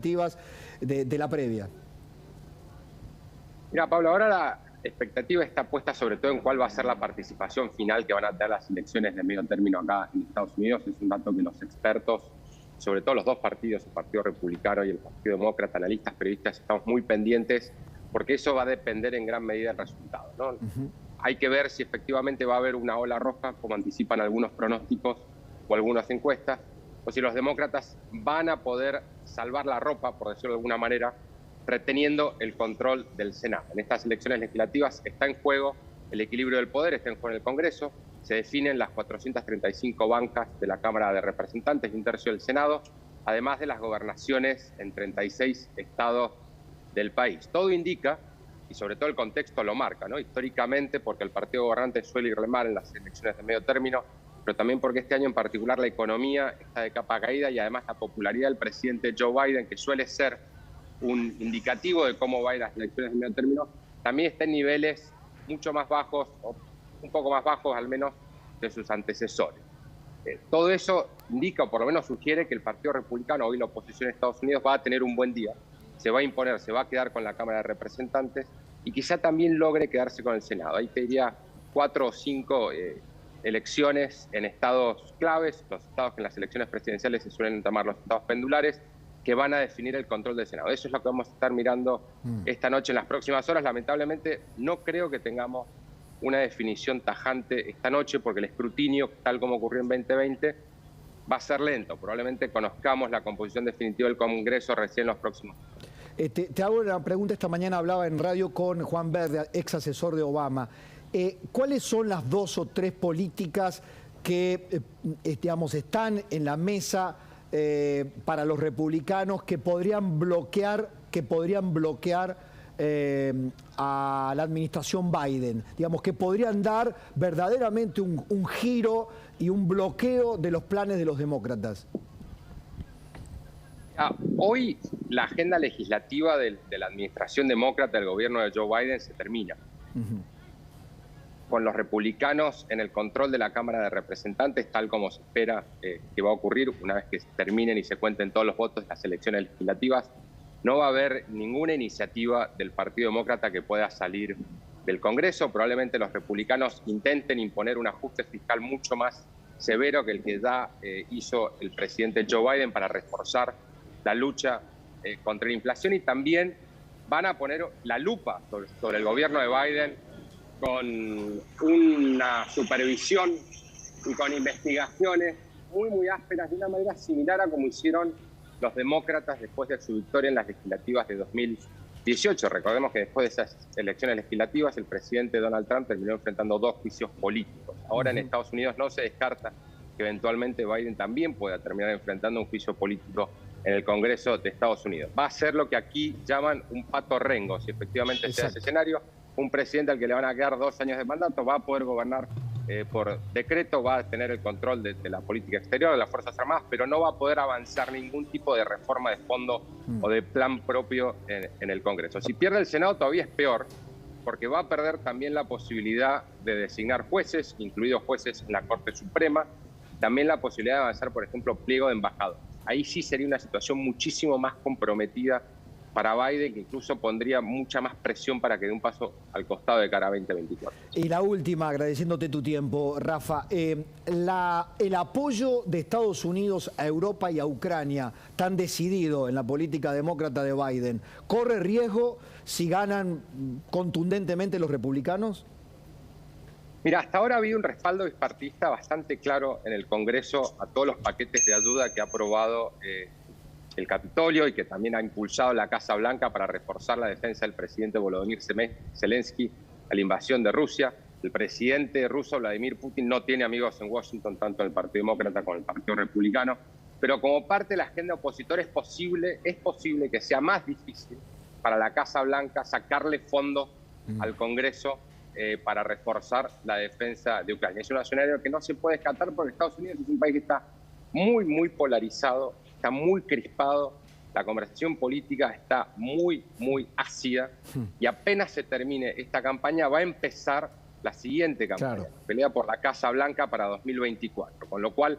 de la previa? Mira, Pablo, ahora la expectativa está puesta sobre todo en cuál va a ser la participación final que van a tener las elecciones de medio término acá en Estados Unidos. Es un dato que los expertos, sobre todo los dos partidos, el Partido Republicano y el Partido Demócrata, analistas, periodistas, estamos muy pendientes porque eso va a depender en gran medida del resultado, ¿no? Hay que ver si efectivamente va a haber una ola roja, como anticipan algunos pronósticos o algunas encuestas, o si los demócratas van a poder salvar la ropa, por decirlo de alguna manera, reteniendo el control del Senado. En estas elecciones legislativas está en juego el equilibrio del poder, está en juego en el Congreso, se definen las 435 bancas de la Cámara de Representantes y un tercio del Senado, además de las gobernaciones en 36 estados del país. Todo indica, y sobre todo el contexto lo marca, ¿no? Históricamente, porque el partido gobernante suele ir mal en las elecciones de medio término, pero también porque este año en particular la economía está de capa caída y además la popularidad del presidente Joe Biden, que suele ser un indicativo de cómo va a ir las elecciones de medio término, también está en niveles mucho más bajos, o un poco más bajos al menos, de sus antecesores. Todo eso indica, o por lo menos sugiere, que el Partido Republicano, hoy la oposición en Estados Unidos, va a tener un buen día, se va a imponer, se va a quedar con la Cámara de Representantes y quizá también logre quedarse con el Senado. Ahí te diría 4 o 5 elecciones en estados claves, los estados que en las elecciones presidenciales se suelen llamar los estados pendulares, que van a definir el control del Senado. Eso es lo que vamos a estar mirando esta noche en las próximas horas. Lamentablemente no creo que tengamos una definición tajante esta noche porque el escrutinio, tal como ocurrió en 2020, va a ser lento. Probablemente conozcamos la composición definitiva del Congreso recién en los próximos días. Te hago una pregunta. Esta mañana hablaba en radio con Juan Verde, ex asesor de Obama. ¿Cuáles son las 2 o 3 políticas que digamos, están en la mesa para los republicanos que podrían bloquear a la administración Biden? Digamos, que podrían dar verdaderamente un giro y un bloqueo de los planes de los demócratas. Hoy la agenda legislativa de la administración demócrata del gobierno de Joe Biden se termina. Con los republicanos en el control de la Cámara de Representantes, tal como se espera que va a ocurrir una vez que se terminen y se cuenten todos los votos de las elecciones legislativas, no va a haber ninguna iniciativa del Partido Demócrata que pueda salir del Congreso. Probablemente los republicanos intenten imponer un ajuste fiscal mucho más severo que el que ya hizo el presidente Joe Biden para reforzar la lucha contra la inflación, y también van a poner la lupa sobre el gobierno de Biden con una supervisión y con investigaciones muy ásperas, de una manera similar a como hicieron los demócratas después de su victoria en las legislativas de 2018. Recordemos que después de esas elecciones legislativas el presidente Donald Trump terminó enfrentando 2 juicios políticos. Ahora en Estados Unidos no se descarta que eventualmente Biden también pueda terminar enfrentando un juicio político en el Congreso de Estados Unidos. Va a ser lo que aquí llaman un pato rengo, si efectivamente se da ese escenario. Un presidente al que le van a quedar 2 años de mandato va a poder gobernar por decreto, va a tener el control de la política exterior, de las Fuerzas Armadas, pero no va a poder avanzar ningún tipo de reforma de fondo o de plan propio en el Congreso. Si pierde el Senado todavía es peor, porque va a perder también la posibilidad de designar jueces, incluidos jueces en la Corte Suprema, también la posibilidad de avanzar, por ejemplo, pliego de embajadores. Ahí sí sería una situación muchísimo más comprometida para Biden, que incluso pondría mucha más presión para que dé un paso al costado de cara a 2024. Y la última, agradeciéndote tu tiempo, Rafa, el apoyo de Estados Unidos a Europa y a Ucrania, tan decidido en la política demócrata de Biden, ¿corre riesgo si ganan contundentemente los republicanos? Mira, hasta ahora ha habido un respaldo bipartidista bastante claro en el Congreso a todos los paquetes de ayuda que ha aprobado el Capitolio y que también ha impulsado la Casa Blanca para reforzar la defensa del presidente Volodymyr Zelensky a la invasión de Rusia. El presidente ruso Vladimir Putin no tiene amigos en Washington, tanto en el Partido Demócrata como en el Partido Republicano, pero como parte de la agenda opositora es posible que sea más difícil para la Casa Blanca sacarle fondos al Congreso para reforzar la defensa de Ucrania. Es un escenario que no se puede descartar porque Estados Unidos es un país que está muy polarizado, está muy crispado, la conversación política está muy ácida y apenas se termine esta campaña va a empezar la siguiente campaña, la pelea por la Casa Blanca para 2024, con lo cual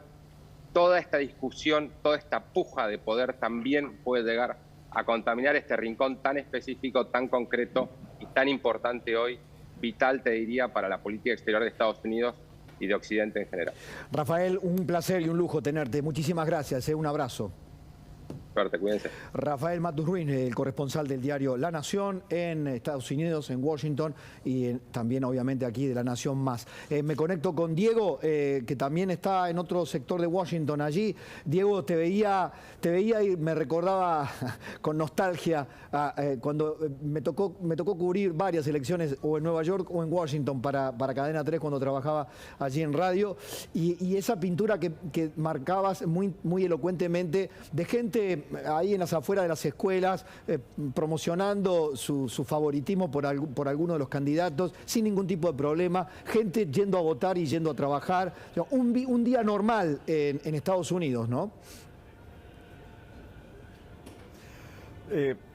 toda esta discusión, toda esta puja de poder también puede llegar a contaminar este rincón tan específico, tan concreto y tan importante hoy, vital, te diría, para la política exterior de Estados Unidos y de Occidente en general. Rafael, un placer y un lujo tenerte. Muchísimas gracias. Un abrazo. Suerte, cuídense. Rafael Matus Ruiz, el corresponsal del diario La Nación en Estados Unidos, en Washington, y también obviamente aquí de La Nación Más. Me conecto con Diego, que también está en otro sector de Washington allí. Diego, te veía y me recordaba con nostalgia cuando me tocó cubrir varias elecciones o en Nueva York o en Washington para Cadena 3 cuando trabajaba allí en radio, y esa pintura que marcabas muy elocuentemente de gente ahí en las afueras de las escuelas, promocionando su favoritismo por alguno de los candidatos, sin ningún tipo de problema, gente yendo a votar y yendo a trabajar. O sea, un día normal en Estados Unidos, ¿no?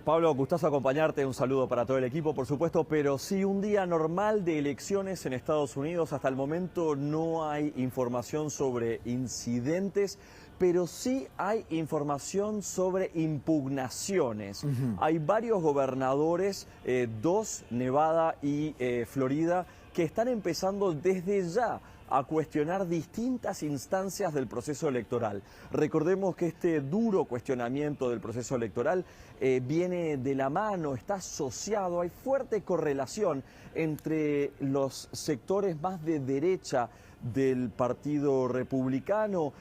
Pablo, gustazo acompañarte, un saludo para todo el equipo, por supuesto, pero sí, un día normal de elecciones en Estados Unidos. Hasta el momento no hay información sobre incidentes, pero sí hay información sobre impugnaciones. Hay varios gobernadores, dos, Nevada y Florida, que están empezando desde ya a cuestionar distintas instancias del proceso electoral. Recordemos que este duro cuestionamiento del proceso electoral viene de la mano, está asociado, hay fuerte correlación entre los sectores más de derecha del Partido Republicano,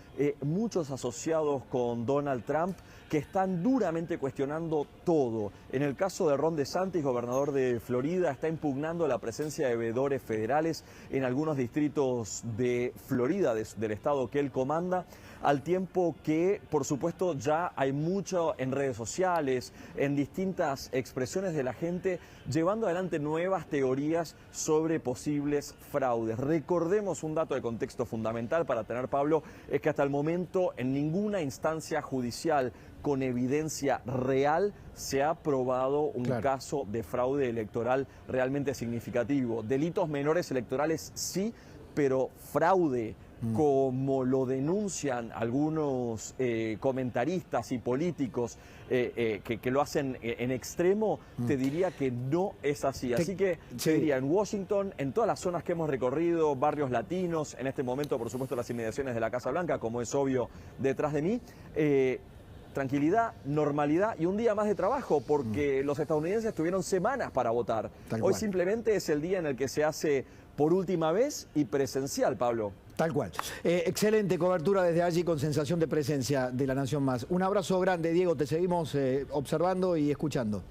muchos asociados con Donald Trump, que están duramente cuestionando todo. En el caso de Ron DeSantis, gobernador de Florida, está impugnando la presencia de veedores federales en algunos distritos de Florida, del estado que él comanda, al tiempo que, por supuesto, ya hay mucho en redes sociales, en distintas expresiones de la gente, llevando adelante nuevas teorías sobre posibles fraudes. Recordemos un dato de contexto fundamental para tener, Pablo, es que hasta el momento en ninguna instancia judicial con evidencia real se ha probado un caso de fraude electoral realmente significativo. Delitos menores electorales sí, pero fraude, como lo denuncian algunos comentaristas y políticos que lo hacen en extremo, te diría que no es así. Así que te diría, en Washington, en todas las zonas que hemos recorrido, barrios latinos, en este momento, por supuesto, las inmediaciones de la Casa Blanca, como es obvio detrás de mí, tranquilidad, normalidad y un día más de trabajo, porque los estadounidenses tuvieron semanas para votar. Hoy simplemente es el día en el que se hace por última vez y presencial, Pablo. Tal cual. Excelente cobertura desde allí con sensación de presencia de La Nación Más. Un abrazo grande, Diego, te seguimos observando y escuchando.